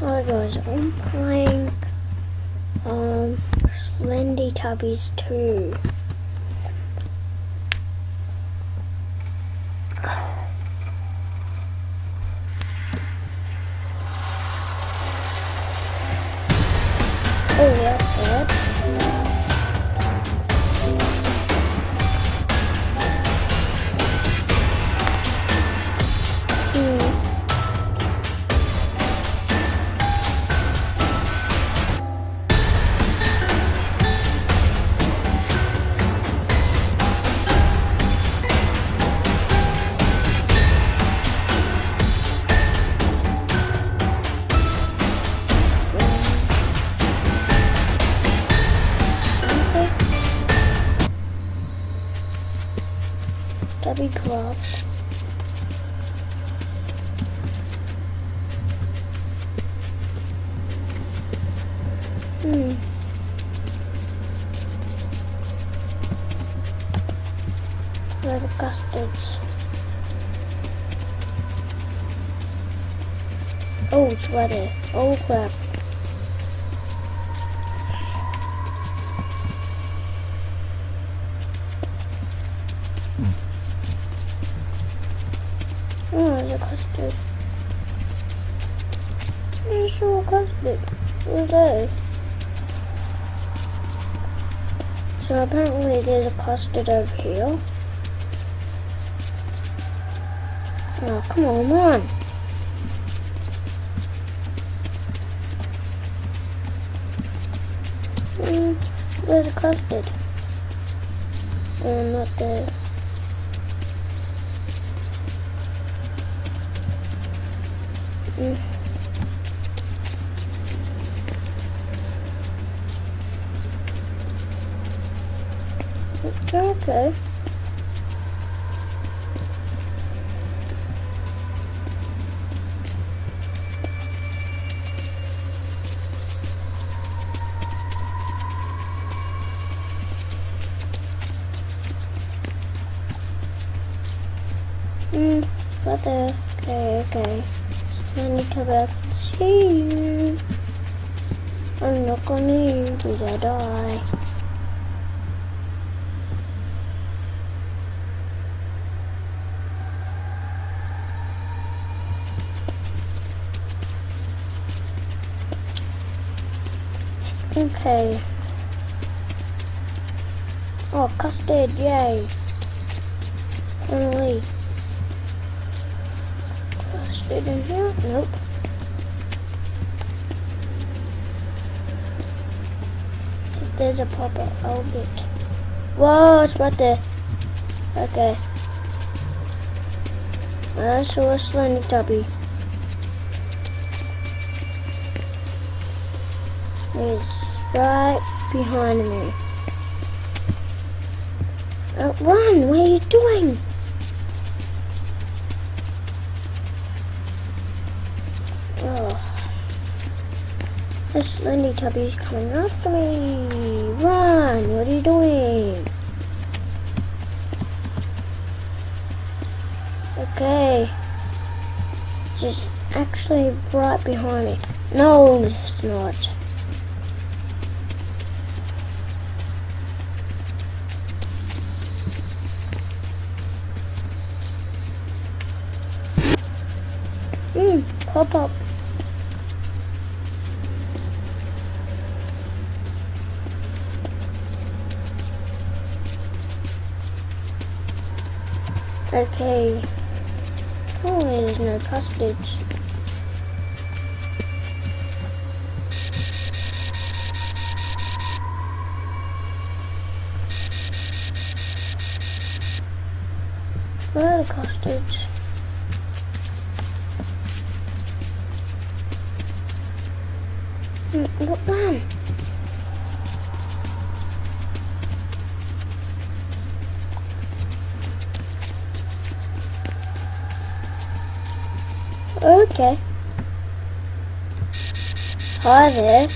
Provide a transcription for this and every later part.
Hi guys, I'm playing SLENDYTUBBIES 2. Oh, that's bad. Tubby dropped. Where are the custards? Oh, it's ready. Oh crap. Oh, there's a custard. There's a custard. What's that? So apparently there's a custard over here. Oh, come on, run. Where's the custard? Oh, not there. Okay. It's right there. Okay. I need to back and see you. I'm not gonna leave you because I die. Okay. Oh, custard, yay. Finally. Custard in here? Nope. If there's a popper, I'll get. Whoa, it's right there. Okay. I saw a SLENDYTUBBIE. He's right behind me. Run! What are you doing? Oh. The SLENDYTUBBIE's coming after me. Run! What are you doing? Okay. Just actually right behind me. No, it's not. Pop up. Okay. Oh, there's no custards. Where are the custards? Look, man. Okay. Hi there.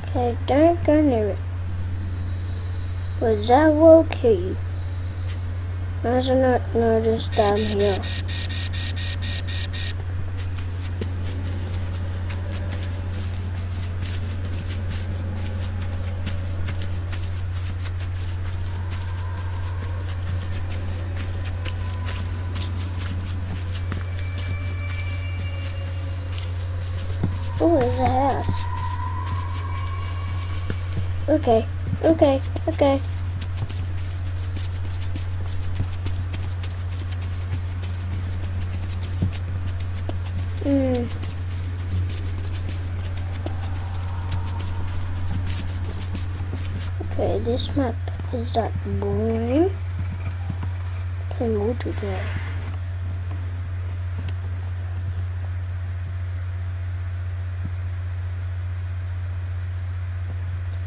Okay, don't go near it. Was that will kill you? As I not noticed down here. Oh, there's a house. Okay, okay, okay. Okay, this map is that boring. Okay, we'll do that.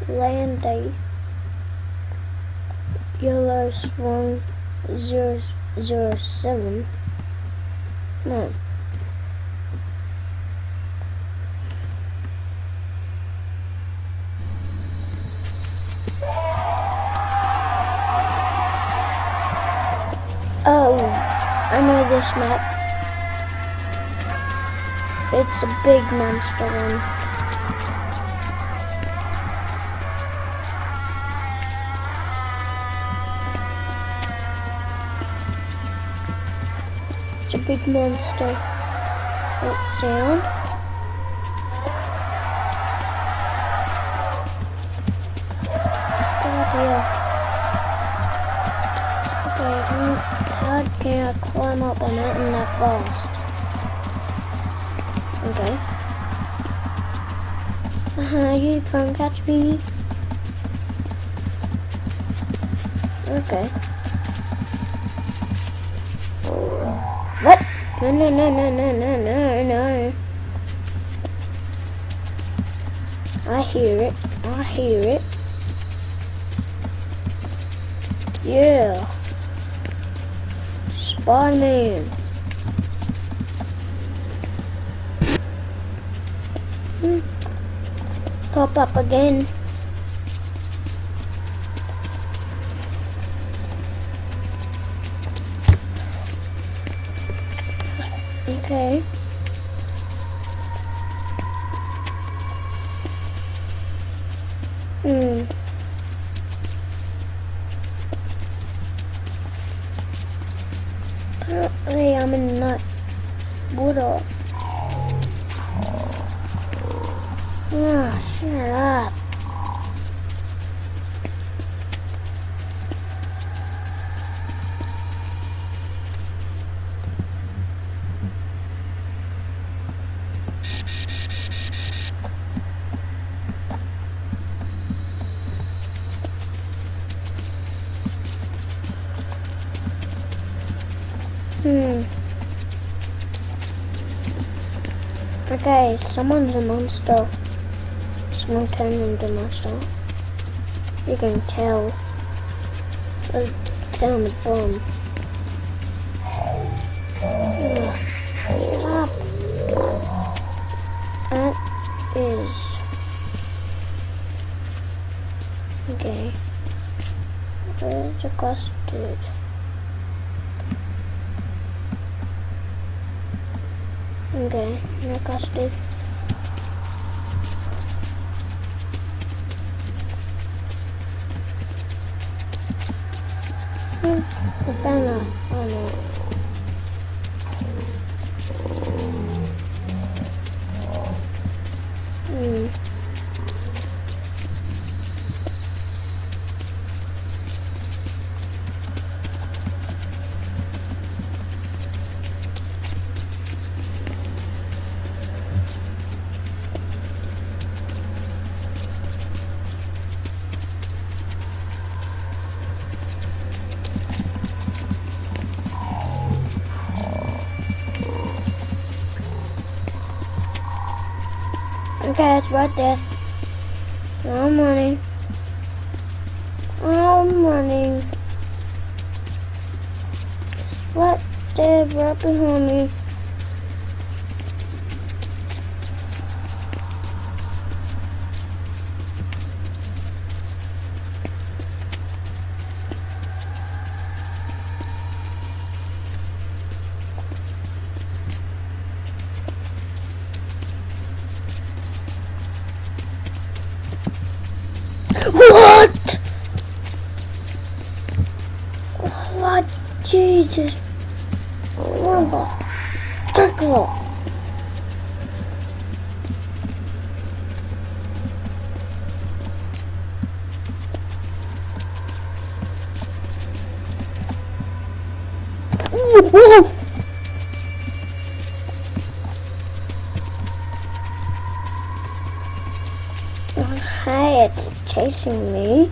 Land day. Yellow Swan 007. No. Oh, I know this map. It's a big monster one. It's a big monster. That sound. God, yeah. Okay, how can I climb up a mountain that fast? Okay. You can't catch me. Okay. What? No. I hear it. Yeah. Spider-Man. Pop up again. Okay. Apparently I'm in that water. Ah, shut up. Okay, someone's a monster. Someone turned into a monster. You can tell. Down the bottom. Stop. That is... Okay. Where's the custard? Okay, no custard. I found a... Oh no. Okay, it's right there. I'm running. It's right there, right behind me. What? What? Jesus. Mother. Tickle. Hey, it's chasing me.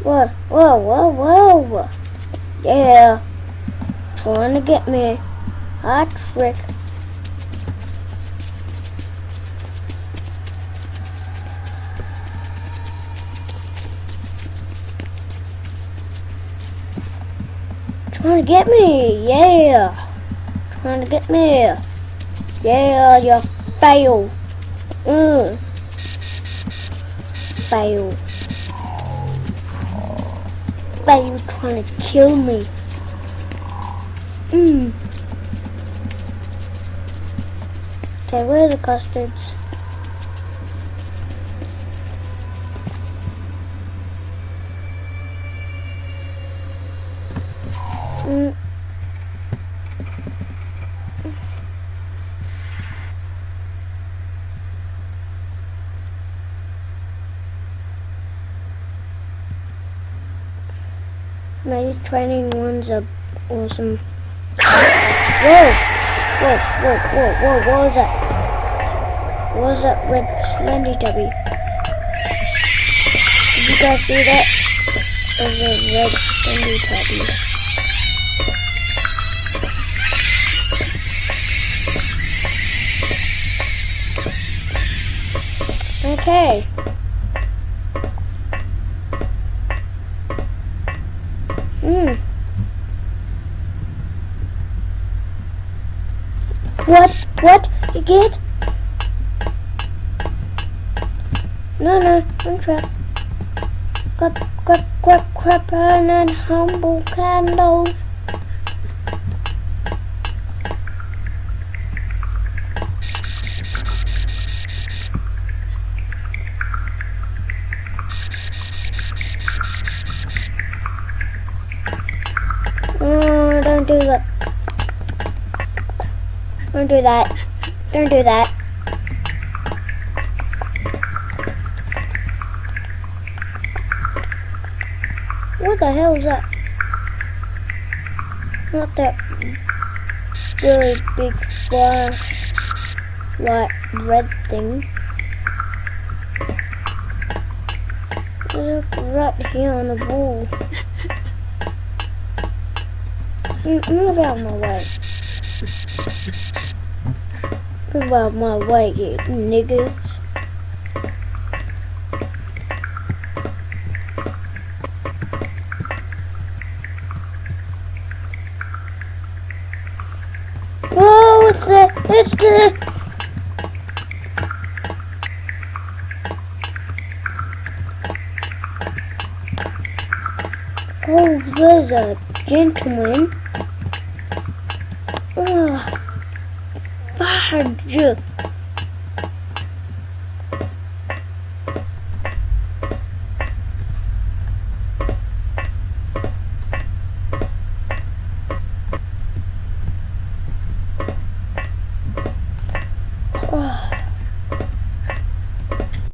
Whoa, whoa, whoa, whoa. Yeah. Trying to get me. Hot trick. Trying to get me. Yeah. Trying to get me. Yeah, you fail. Fail. Fail trying to kill me. Okay, where are the custards? These training ones are awesome. Whoa! Whoa, whoa, whoa, whoa, what was that? What was that red Slendytubby? Did you guys see that? There's a red Slendytubby. Okay. What? You get? No, I'm trapped. Crap, and humble candle. Oh, don't do that. Don't do that. Don't do that. What the hell is that? Not that really big flash like red thing. Look right here on the wall. Move out of my way. Move out of my way, you niggas. Whoa, what's that? It's good. Oh, there's a gentleman. Ugh. Fudge.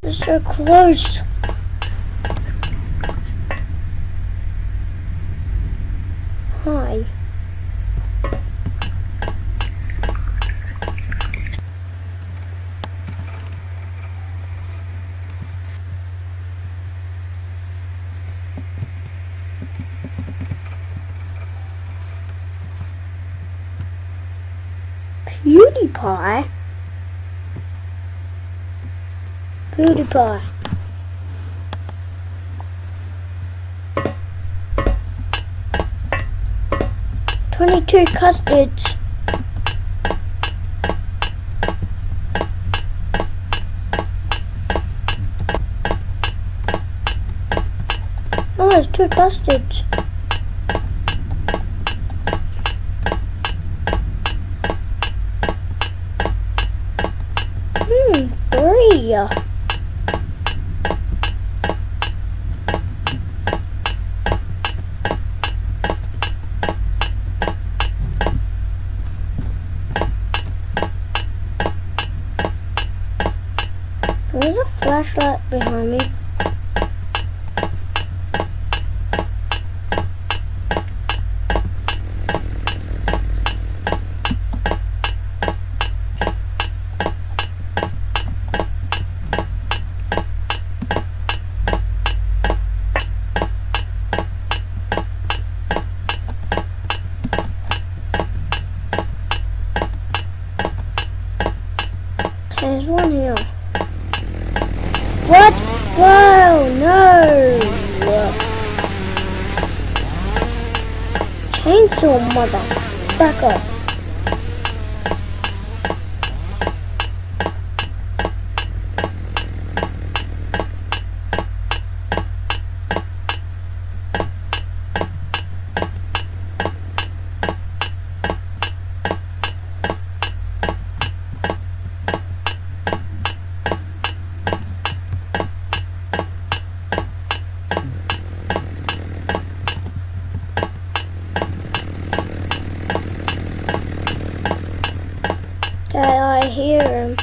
It's so close. Hi. PewDiePie? PewDiePie. $22 custards. Oh, there's 2 custards. Three. There's a flashlight behind me. there's one here. What? Whoa, no! Chainsaw, motherfucker. Okay, I hear him.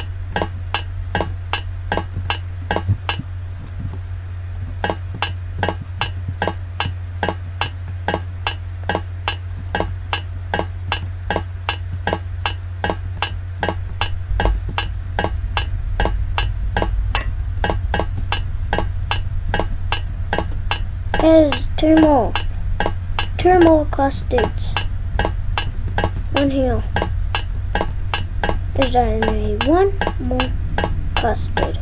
There's two more custards. One here. There's only one more custard.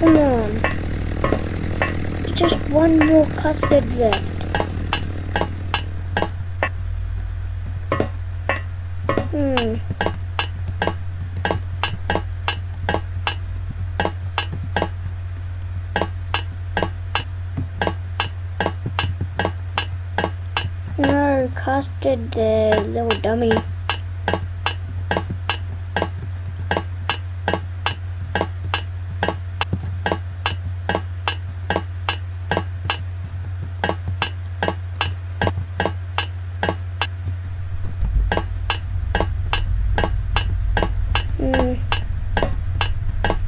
Come on. There's just one more custard left. No custard there, little dummy.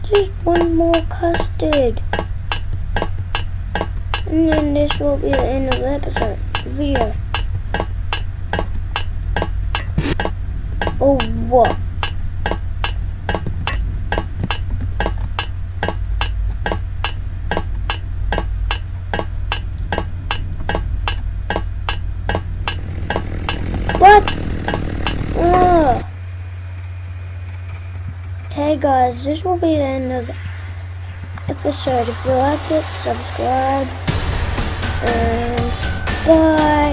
Just one more custard. And then this will be the end of the episode. Video. Oh, what? What? Oh. Okay guys, this will be the end of the episode. If you liked it, subscribe and bye.